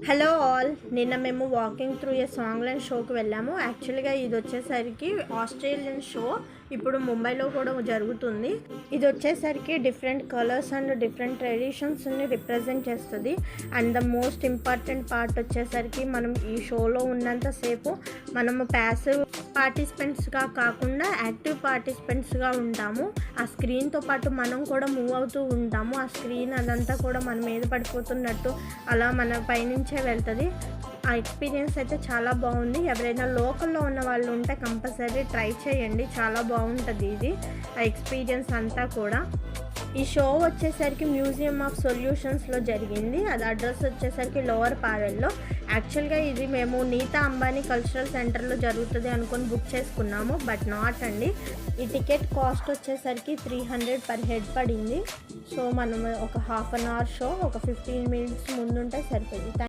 Hello all, నిన్న మేము walking through a సాంగ్లైన్ షోకి వెళ్ళాము. యాక్చువల్గా ఇది వచ్చేసరికి ఆస్ట్రేలియన్ షో. ఇప్పుడు ముంబైలో కూడా జరుగుతుంది. ఇది వచ్చేసరికి డిఫరెంట్ కలర్స్ అండ్ డిఫరెంట్ ట్రెడిషన్స్ని రిప్రజెంట్ చేస్తుంది. And the most important part వచ్చేసరికి మనం ఈ షోలో ఉన్నంతసేపు మనము ప్యాసివ్ పార్టిసిపెంట్స్గా కాకుండా యాక్టివ్ పార్టిసిపెంట్స్గా ఉంటాము. ఆ స్క్రీన్తో పాటు మనం కూడా మూవ్ అవుతూ ఉంటాము. ఆ స్క్రీన్ అదంతా కూడా మన మీద పడిపోతున్నట్టు అలా మన పైనుంచే వెళ్తుంది. ఆ ఎక్స్పీరియన్స్ అయితే చాలా బాగుంది. ఎవరైనా లోకల్లో ఉన్న వాళ్ళు ఉంటే కంపల్సరీ ట్రై చేయండి, చాలా బాగుంటుంది ఇది ఆ ఎక్స్పీరియన్స్ అంతా కూడా. ఈ షో వచ్చేసరికి మ్యూజియం ఆఫ్ సొల్యూషన్స్లో జరిగింది. అది అడ్రస్ వచ్చేసరికి లోవర్ పావెల్లో. యాక్చువల్గా ఇది మేము నీతా అంబానీ కల్చరల్ సెంటర్లో జరుగుతుంది అనుకొని బుక్ చేసుకున్నాము, బట్ నాట్ అండి. ఈ టికెట్ కాస్ట్ వచ్చేసరికి 300 పర్ హెడ్ పడింది. సో మనం ఒక హాఫ్ అన్ అవర్ షో, ఒక 15 మినిట్స్ ముందుంటే సరిపోయింది.